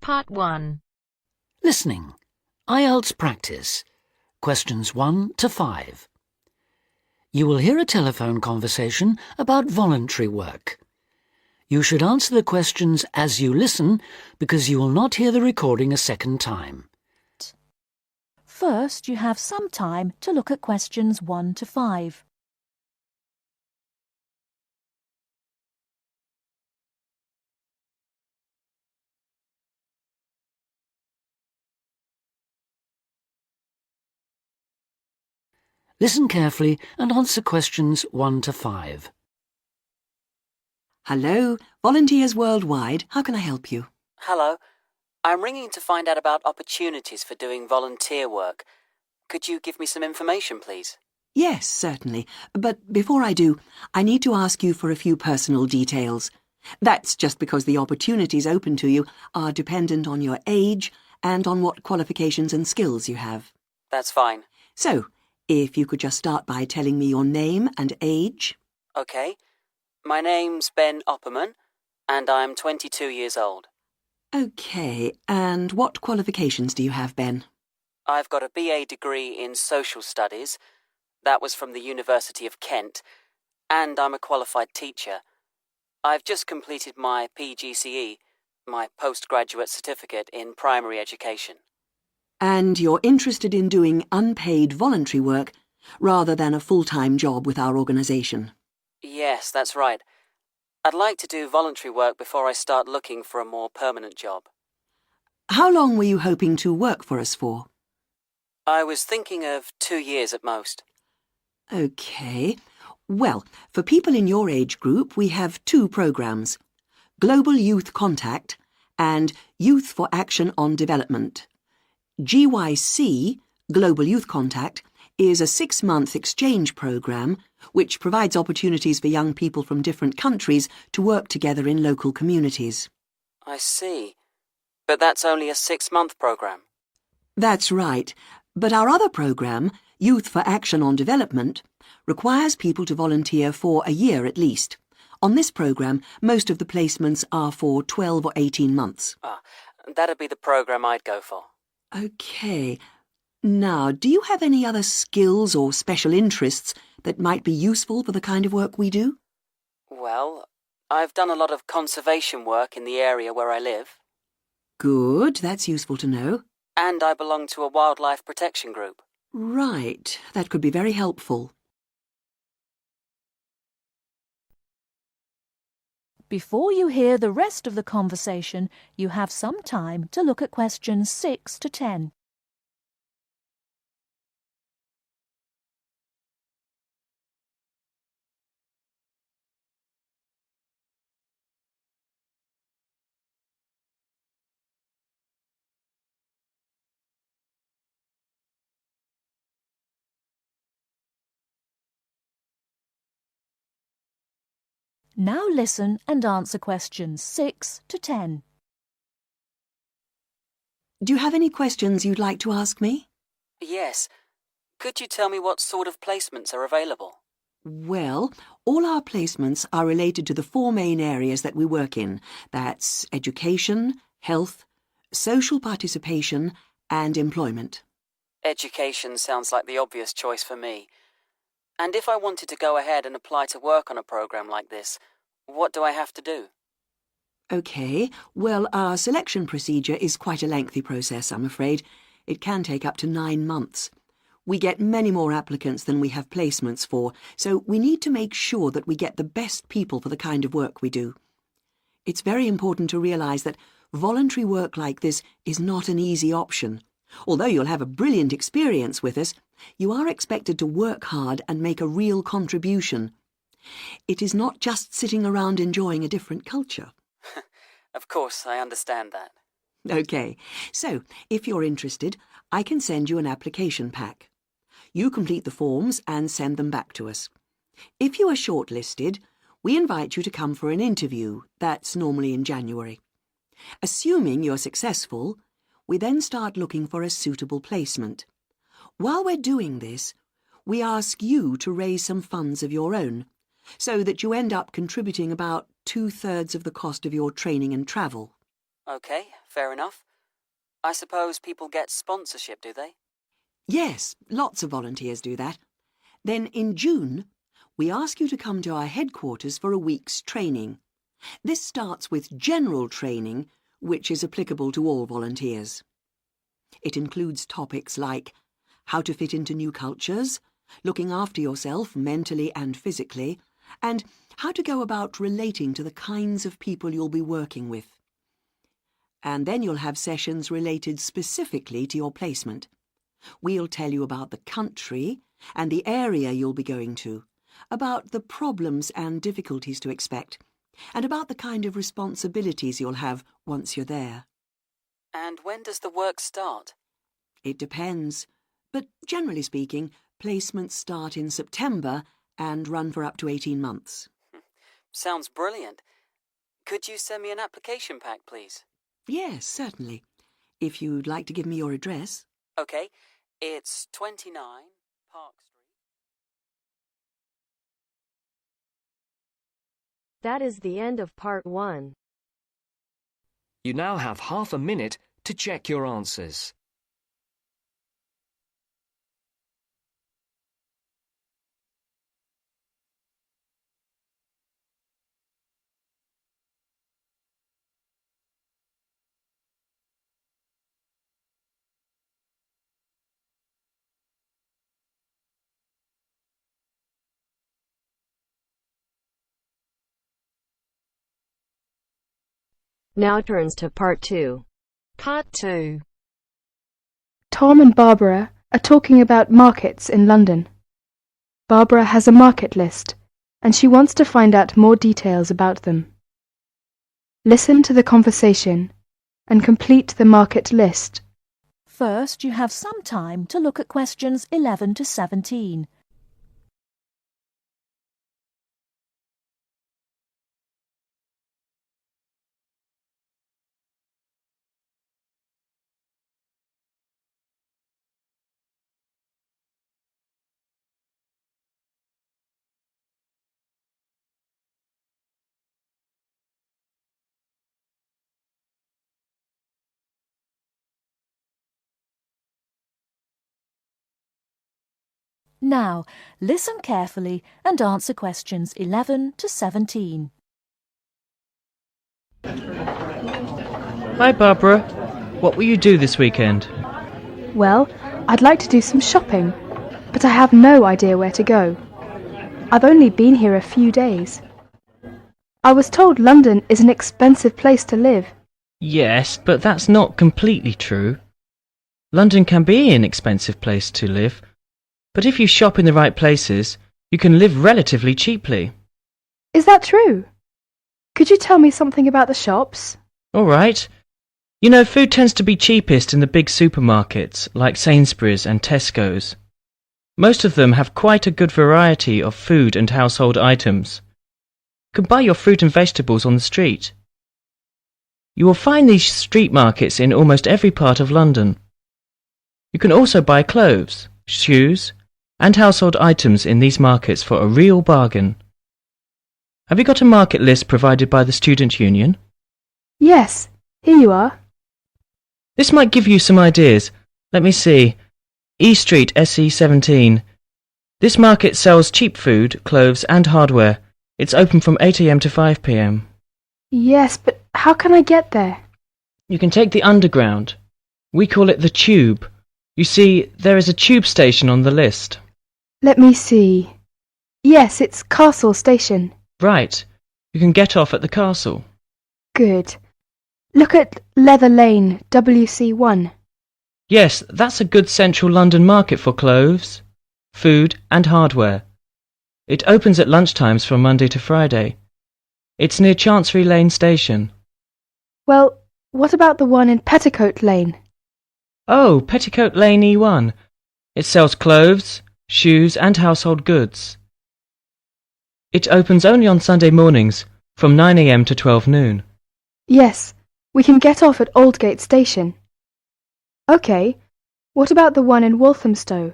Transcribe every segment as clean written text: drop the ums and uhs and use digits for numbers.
Part 1. Listening. IELTS practice. Questions 1 to 5. You will hear a telephone conversation about voluntary work. You should answer the questions as you listen because you will not hear the recording a second time. First, you have some time to look at questions 1 to 5. Listen carefully and answer questions 1 to 5. Hello, Volunteers Worldwide. How can I help you? Hello. I'm ringing to find out about opportunities for doing volunteer work. Could you give me some information, please? Yes, certainly. But before I do, I need to ask you for a few personal details. That's just because the opportunities open to you are dependent on your age and on what qualifications and skills you have. That's fine. So, if you could just start by telling me your name and age. Okay. My name's Ben Opperman, and I'm 22 years old. Okay, and what qualifications do you have, Ben? I've got a BA degree in social studies. That was from the University of Kent, and I'm a qualified teacher. I've just completed my PGCE, my postgraduate certificate in primary education. And you're interested in doing unpaid voluntary work rather than a full-time job with our organisation? Yes, that's right. I'd like to do voluntary work before I start looking for a more permanent job. How long were you hoping to work for us for? I was thinking of 2 years at most. Okay. Well, for people in your age group, we have 2 programmes: Global Youth Contact and Youth for Action on Development. GYC, Global Youth Contact, is a 6-month exchange programme which provides opportunities for young people from different countries to work together in local communities. I see. But that's only a 6-month programme. That's right. But our other programme, Youth for Action on Development, requires people to volunteer for a year at least. On this programme, most of the placements are for 12 or 18 months. That'd be the programme I'd go for. OK. Now, do you have any other skills or special interests that might be useful for the kind of work we do? Well, I've done a lot of conservation work in the area where I live. Good, that's useful to know. And I belong to a wildlife protection group. Right, that could be very helpful. Before you hear the rest of the conversation, you have some time to look at questions 6 to 10. Now listen and answer questions 6 to 10. Do you have any questions you'd like to ask me? Yes. Could you tell me what sort of placements are available? Well, all our placements are related to the 4 main areas that we work in. That's education, health, social participation, and employment. Education sounds like the obvious choice for me. And if I wanted to go ahead and apply to work on a programme like this, what do I have to do? OK, well, our selection procedure is quite a lengthy process, I'm afraid. It can take up to 9 months. We get many more applicants than we have placements for, so we need to make sure that we get the best people for the kind of work we do. It's very important to realise that voluntary work like this is not an easy option. Although you'll have a brilliant experience with us, you are expected to work hard and make a real contribution. It is not just sitting around enjoying a different culture. Of course, I understand that. OK, so if you're interested, I can send you an application pack. You complete the forms and send them back to us. If you are shortlisted, we invite you to come for an interview. That's normally in January. Assuming you're successful, we then start looking for a suitable placement. While we're doing this, we ask you to raise some funds of your own, so that you end up contributing about 2/3 of the cost of your training and travel. OK, fair enough. I suppose people get sponsorship, do they? Yes, lots of volunteers do that. Then in June, we ask you to come to our headquarters for a week's training. This starts with general training, which is applicable to all volunteers. It includes topics like how to fit into new cultures, looking after yourself mentally and physically, and how to go about relating to the kinds of people you'll be working with. And then you'll have sessions related specifically to your placement. We'll tell you about the country and the area you'll be going to, about the problems and difficulties to expect, and about the kind of responsibilities you'll have once you're there. And when does the work start? It depends, but generally speaking, placements start in September and run for up to 18 months. Sounds brilliant. Could you send me an application pack, please? Yes, certainly. If you'd like to give me your address. OK, it's 29 Park Street. That is the end of part 1. You now have half a minute to check your answers. Now turns to part 2. Part 2. Tom and Barbara are talking about markets in London. Barbara has a market list, and she wants to find out more details about them. Listen to the conversation and complete the market list. First, you have some time to look at questions 11 to 17. Now, listen carefully and answer questions 11 to 17. Hi Barbara, what will you do this weekend? Well, I'd like to do some shopping, but I have no idea where to go. I've only been here a few days. I was told London is an expensive place to live. Yes, but that's not completely true. London can be an expensive place to live, but if you shop in the right places, you can live relatively cheaply. Is that true? Could you tell me something about the shops? All right. You know, food tends to be cheapest in the big supermarkets, like Sainsbury's and Tesco's. Most of them have quite a good variety of food and household items. You can buy your fruit and vegetables on the street. You will find these street markets in almost every part of London. You can also buy clothes, shoes, and household items in these markets for a real bargain. Have you got a market list provided by the Student Union? Yes, here you are. This might give you some ideas. Let me see. E Street, SE17. This market sells cheap food, clothes and hardware. It's open from 8 a.m. to 5 p.m. Yes, but how can I get there? You can take the Underground. We call it the Tube. You see, there is a tube station on the list. Let me see. Yes, it's Castle Station. Right. You can get off at the castle. Good. Look at Leather Lane, WC1. Yes, that's a good central London market for clothes, food and hardware. It opens at lunchtimes from Monday to Friday. It's near Chancery Lane Station. Well, what about the one in Petticoat Lane? Oh, Petticoat Lane E1. It sells clothes, shoes and household goods. It opens only on Sunday mornings from 9 a.m. to 12 noon. Yes, we can get off at Aldgate Station. OK, what about the one in Walthamstow?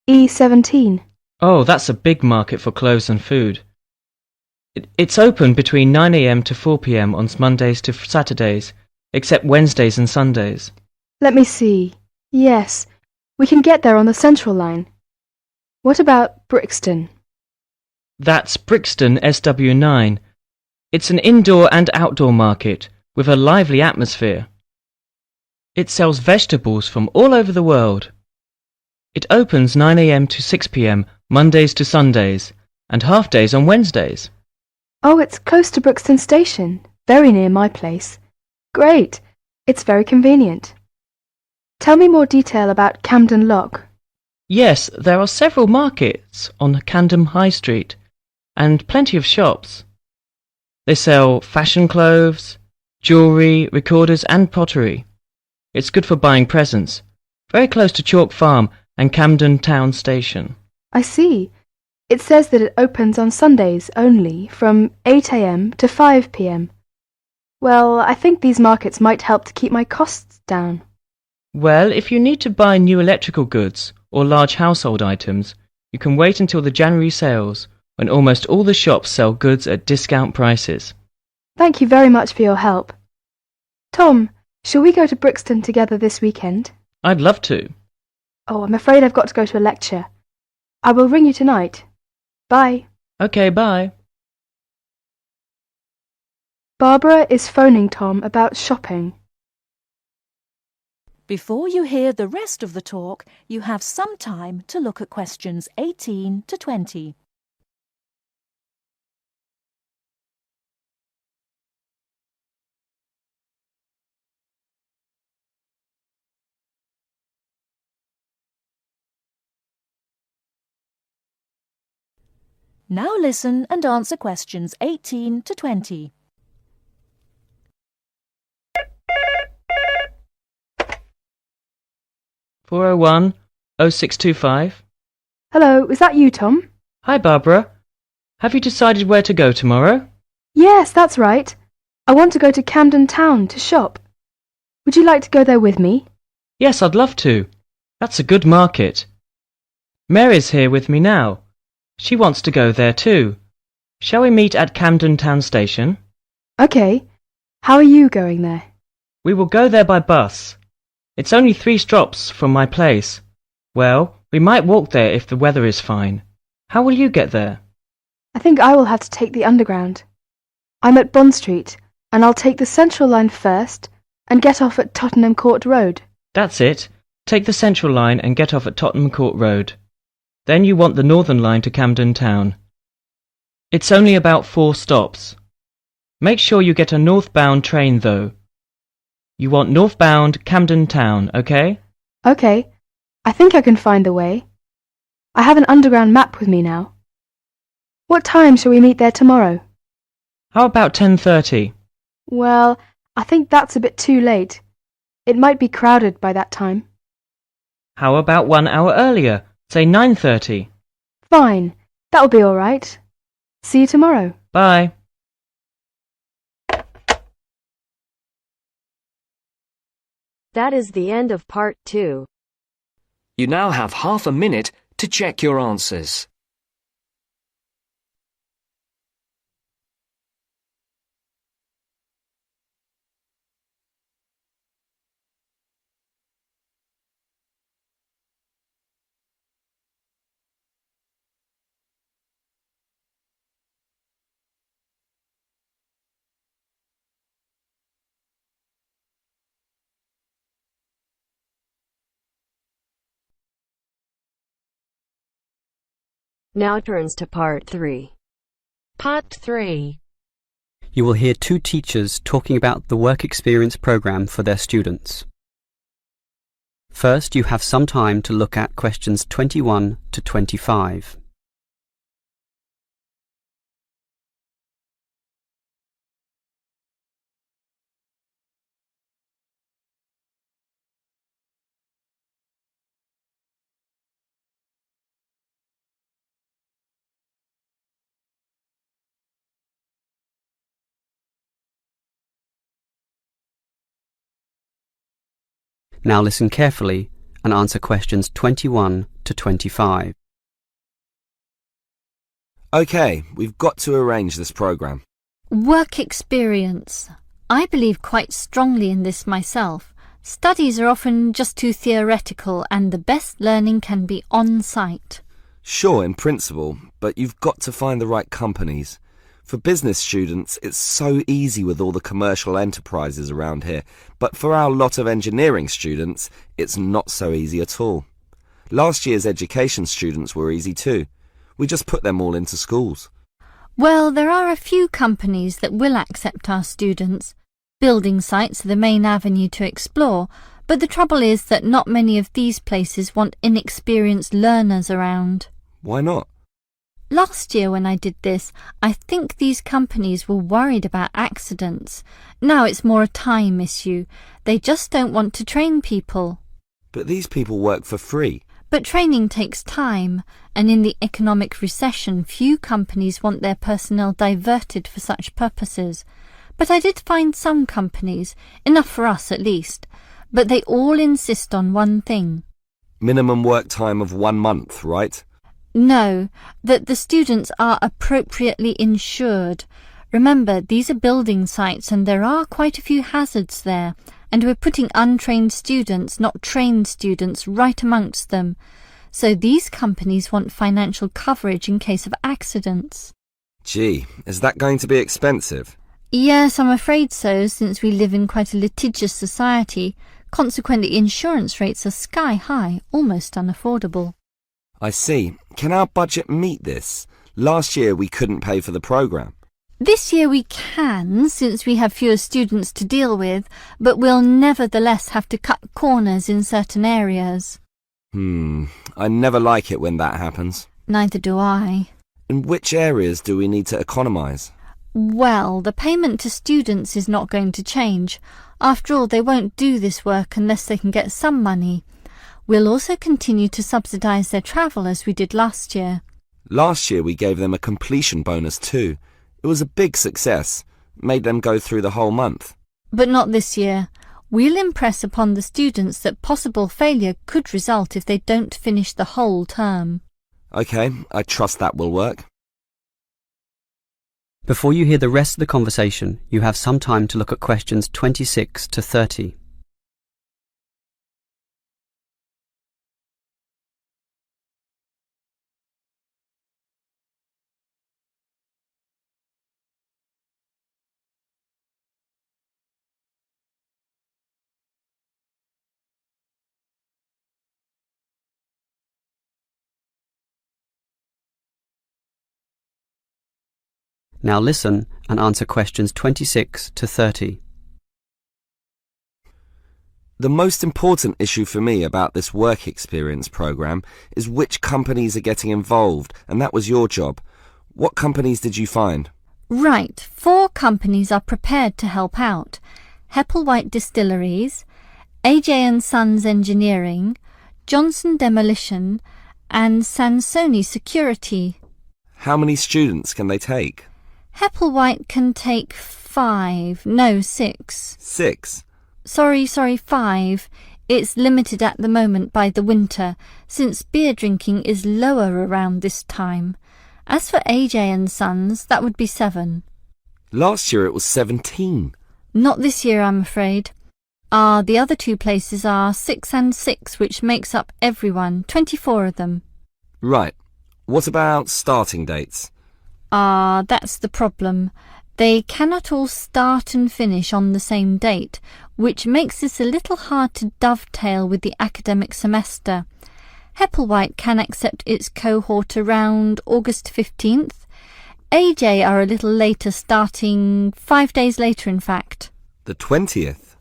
E17. Oh, that's a big market for clothes and food. It's open between 9 a.m. to 4 p.m. on Mondays to Saturdays. except Wednesdays and Sundays. Let me see. Yes, we can get there on the Central Line. What about Brixton? That's Brixton SW9. It's an indoor and outdoor market with a lively atmosphere. It sells vegetables from all over the world. It opens 9 a.m. to 6 p.m. Mondays to Sundays and half days on Wednesdays. Oh, it's close to Brixton Station, very near my place. Great. It's very convenient. Tell me more detail about Camden Lock. Yes, there are several markets on Camden High Street and plenty of shops. They sell fashion clothes, jewellery, recorders and pottery. It's good for buying presents. Very close to Chalk Farm and Camden Town Station. I see. It says that it opens on Sundays only from 8 a.m. to 5 p.m. Well, I think these markets might help to keep my costs down. Well, if you need to buy new electrical goods or large household items, you can wait until the January sales, when almost all the shops sell goods at discount prices. Thank you very much for your help. Tom, shall we go to Brixton together this weekend? I'd love to. Oh, I'm afraid I've got to go to a lecture. I will ring you tonight. Bye. Okay, bye. Barbara is phoning Tom about shopping. Before you hear the rest of the talk, you have some time to look at questions 18 to 20. Now listen and answer questions 18 to 20. (401 0625). Hello, is that you, Tom? Hi, Barbara. Have you decided where to go tomorrow? Yes, that's right. I want to go to Camden Town to shop. Would you like to go there with me? Yes, I'd love to. That's a good market. Mary's here with me now. She wants to go there too. Shall we meet at Camden Town Station? Okay. How are you going there? We will go there by bus. It's only 3 stops from my place. Well, we might walk there if the weather is fine. How will you get there? I think I will have to take the Underground. I'm at Bond Street, and I'll take the Central Line first and get off at Tottenham Court Road. That's it. Take the Central Line and get off at Tottenham Court Road. Then you want the Northern Line to Camden Town. It's only about 4 stops. Make sure you get a northbound train though. You want northbound Camden Town, okay? Okay. I think I can find the way. I have an Underground map with me now. What time shall we meet there tomorrow? How about 10:30? Well, I think that's a bit too late. It might be crowded by that time. How about 1 hour earlier? Say 9:30. Fine. That'll be all right. See you tomorrow. Bye. That is the end of part 2. You now have half a minute to check your answers. Now turns to part 3. Part 3. You will hear 2 teachers talking about the work experience program for their students. First, you have some time to look at questions 21 to 25. Now listen carefully and answer questions 21 to 25. OK, we've got to arrange this programme. Work experience. I believe quite strongly in this myself. Studies are often just too theoretical and the best learning can be on-site. Sure, in principle, but you've got to find the right companies. For business students, it's so easy with all the commercial enterprises around here, but for our lot of engineering students, it's not so easy at all. Last year's education students were easy too. We just put them all into schools. Well, there are a few companies that will accept our students. Building sites are the main avenue to explore, but the trouble is that not many of these places want inexperienced learners around. Why not? Last year when I did this, I think these companies were worried about accidents. Now it's more a time issue. They just don't want to train people. But these people work for free. But training takes time, and in the economic recession, few companies want their personnel diverted for such purposes. But I did find some companies, enough for us at least, but they all insist on one thing. Minimum work time of 1 month, right? No, that the students are appropriately insured. Remember, these are building sites and there are quite a few hazards there, and we're putting untrained students, not trained students, right amongst them. So these companies want financial coverage in case of accidents. Gee, is that going to be expensive? Yes, I'm afraid so, since we live in quite a litigious society. Consequently, insurance rates are sky high, almost unaffordable. I see. Can our budget meet this? Last year we couldn't pay for the programme. This year we can, since we have fewer students to deal with, but we'll nevertheless have to cut corners in certain areas. I never like it when that happens. Neither do I. In which areas do we need to economise? Well, the payment to students is not going to change. After all, they won't do this work unless they can get some money. We'll also continue to subsidise their travel as we did last year. Last year we gave them a completion bonus too. It was a big success. Made them go through the whole month. But not this year. We'll impress upon the students that possible failure could result if they don't finish the whole term. OK, I trust that will work. Before you hear the rest of the conversation, you have some time to look at questions 26 to 30. Now listen and answer questions 26 to 30. The most important issue for me about this work experience programme is which companies are getting involved, and that was your job. What companies did you find? Right, 4 companies are prepared to help out. Hepplewhite Distilleries, AJ & Sons Engineering, Johnson Demolition, and Sansoni Security. How many students can they take? Hepplewhite can take 6. 6? Sorry, 5. It's limited at the moment by the winter, since beer drinking is lower around this time. As for AJ & Sons, that would be 7. Last year it was 17. Not this year, I'm afraid. The other 2 places are 6 and 6, which makes up everyone, 24 of them. Right. What about starting dates? That's the problem. They cannot all start and finish on the same date, which makes this a little hard to dovetail with the academic semester. Hepplewhite can accept its cohort around August 15th. AJ are a little later, starting 5 days later, in fact. The 20th?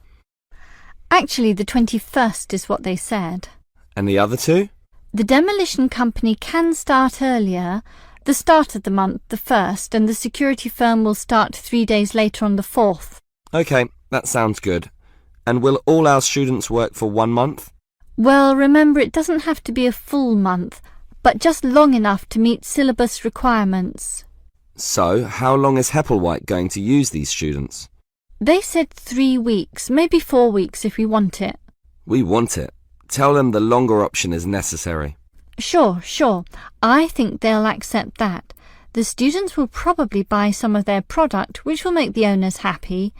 Actually, the 21st is what they said. And the other 2? The demolition company can start earlier, the start of the month, the 1st, and the security firm will start 3 days later on the 4th. OK, that sounds good. And will all our students work for 1 month? Well, remember, it doesn't have to be a full month, but just long enough to meet syllabus requirements. So, how long is Hepplewhite going to use these students? They said 3 weeks, maybe 4 weeks if we want it. We want it. Tell them the longer option is necessary. Sure. I think they'll accept that. The students will probably buy some of their product, which will make the owners happy.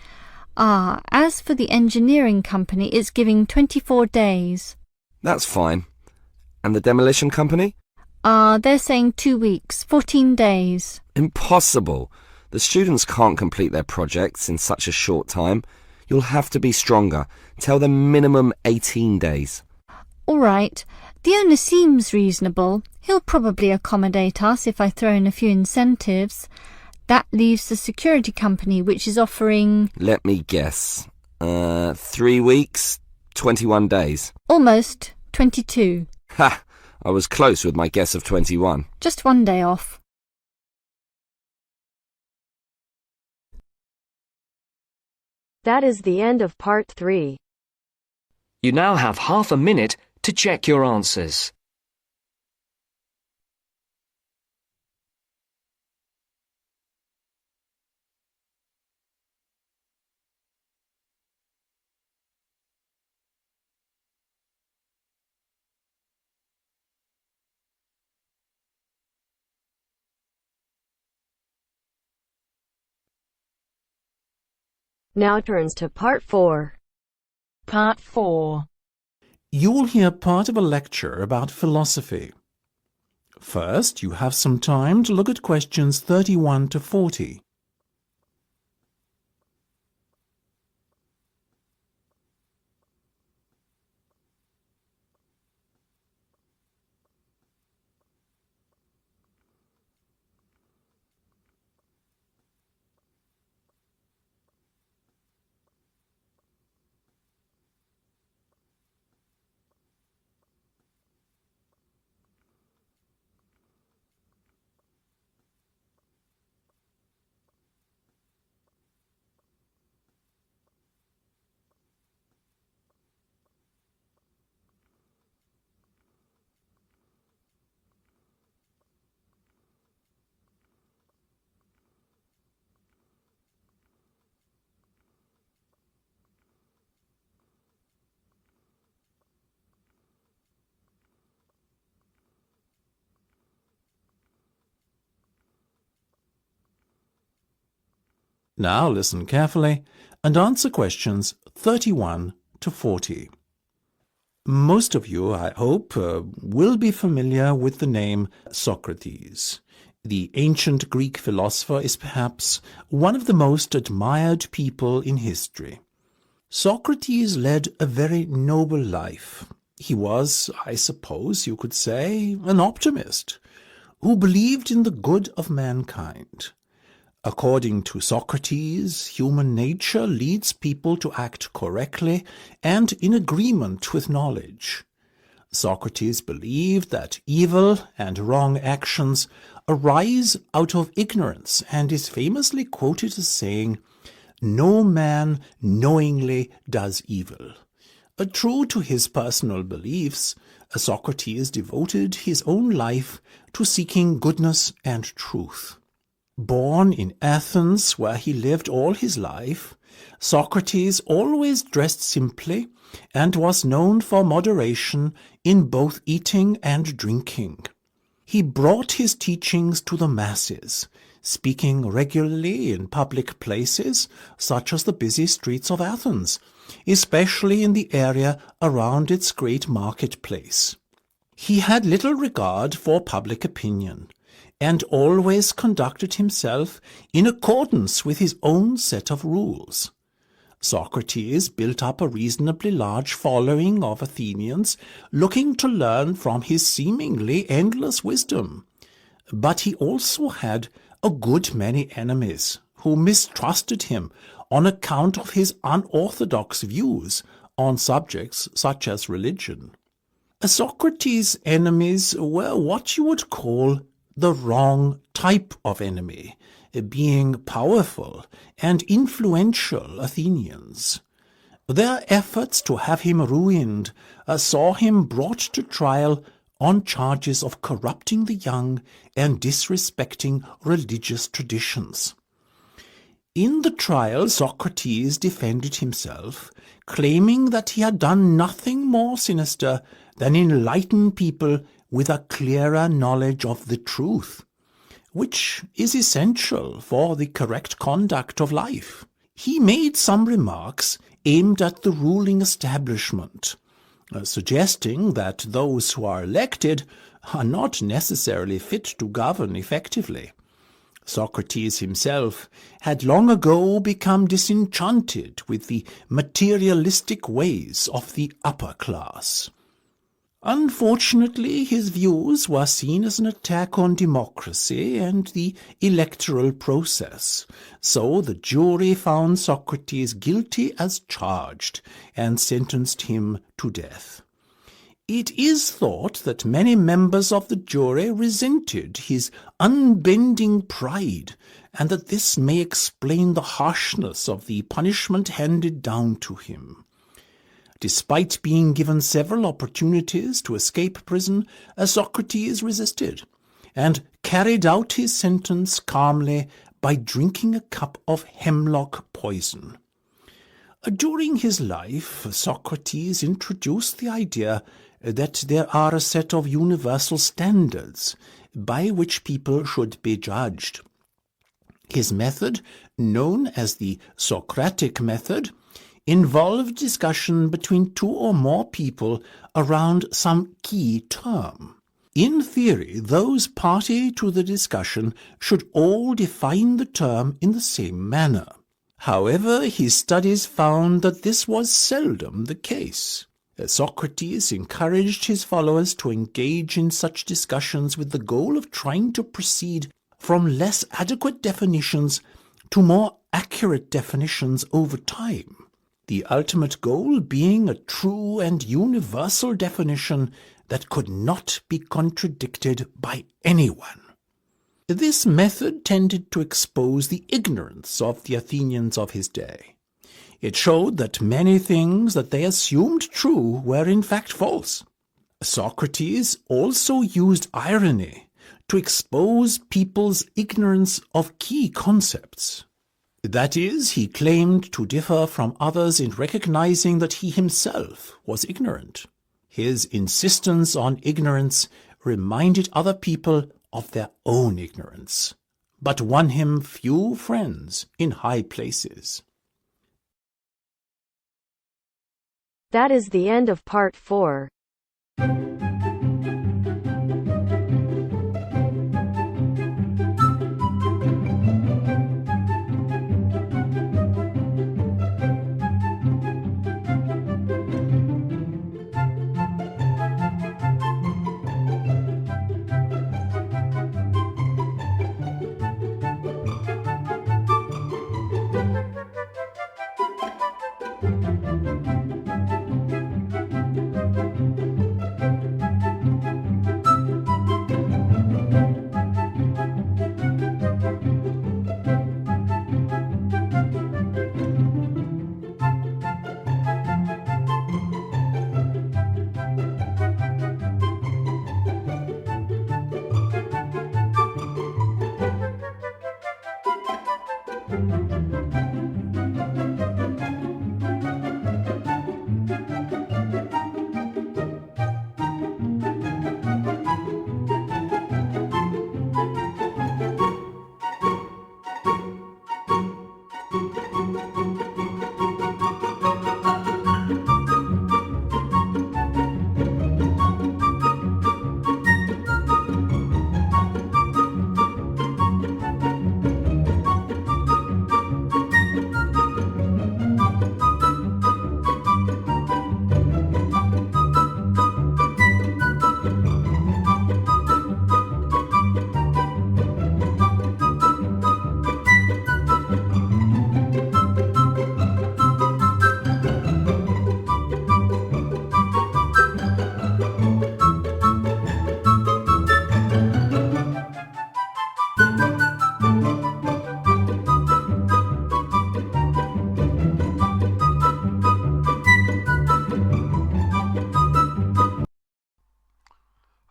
As for the engineering company, it's giving 24 days. That's fine. And the demolition company? They're saying 2 weeks, 14 days. Impossible. The students can't complete their projects in such a short time. You'll have to be stronger. Tell them minimum 18 days. All right. The owner seems reasonable. He'll probably accommodate us if I throw in a few incentives. That leaves the security company, which is offering... Let me guess. 3 weeks, 21 days. Almost 22. Ha! I was close with my guess of 21. Just 1 day off. That is the end of part 3. You now have half a minute to check your answers. Now turns to part 4. Part 4. You will hear part of a lecture about philosophy. First, you have some time to look at questions 31 to 40. Now listen carefully and answer questions 31 to 40. Most of you, I hope, will be familiar with the name Socrates. The ancient Greek philosopher is perhaps one of the most admired people in history. Socrates led a very noble life. He was, I suppose you could say, an optimist who believed in the good of mankind. According to Socrates, human nature leads people to act correctly and in agreement with knowledge. Socrates believed that evil and wrong actions arise out of ignorance and is famously quoted as saying, "No man knowingly does evil." True to his personal beliefs, Socrates devoted his own life to seeking goodness and truth. Born in Athens, where he lived all his life, Socrates always dressed simply and was known for moderation in both eating and drinking. He brought his teachings to the masses, speaking regularly in public places such as the busy streets of Athens, especially in the area around its great marketplace. He had little regard for public opinion, and always conducted himself in accordance with his own set of rules. Socrates built up a reasonably large following of Athenians looking to learn from his seemingly endless wisdom. But he also had a good many enemies who mistrusted him on account of his unorthodox views on subjects such as religion. Socrates' enemies were what you would call the wrong type of enemy, being powerful and influential Athenians. Their efforts to have him ruined saw him brought to trial on charges of corrupting the young and disrespecting religious traditions. In the trial, Socrates defended himself, claiming that he had done nothing more sinister than enlighten people with a clearer knowledge of the truth, which is essential for the correct conduct of life. He made some remarks aimed at the ruling establishment, suggesting that those who are elected are not necessarily fit to govern effectively. Socrates himself had long ago become disenchanted with the materialistic ways of the upper class. Unfortunately, his views were seen as an attack on democracy and the electoral process, so the jury found Socrates guilty as charged and sentenced him to death. It is thought that many members of the jury resented his unbending pride, and that this may explain the harshness of the punishment handed down to him. Despite being given several opportunities to escape prison, Socrates resisted, and carried out his sentence calmly by drinking a cup of hemlock poison. During his life, Socrates introduced the idea that there are a set of universal standards by which people should be judged. His method, known as the Socratic method, involved discussion between two or more people around some key term. In theory, those party to the discussion should all define the term in the same manner. However, his studies found that this was seldom the case. Socrates encouraged his followers to engage in such discussions with the goal of trying to proceed from less adequate definitions to more accurate definitions over time, the ultimate goal being a true and universal definition that could not be contradicted by anyone. This method tended to expose the ignorance of the Athenians of his day. It showed that many things that they assumed true were in fact false. Socrates also used irony to expose people's ignorance of key concepts. That is, he claimed to differ from others in recognizing that he himself was ignorant. His insistence on ignorance reminded other people of their own ignorance, but won him few friends in high places. That is the end of part 4.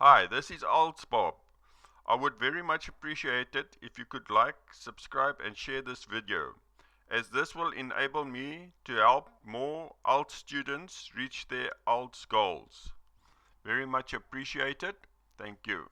Hi, this is IELTS Bob. I would very much appreciate it if you could like, subscribe and share this video, as this will enable me to help more IELTS students reach their IELTS goals. Very much appreciated. Thank you.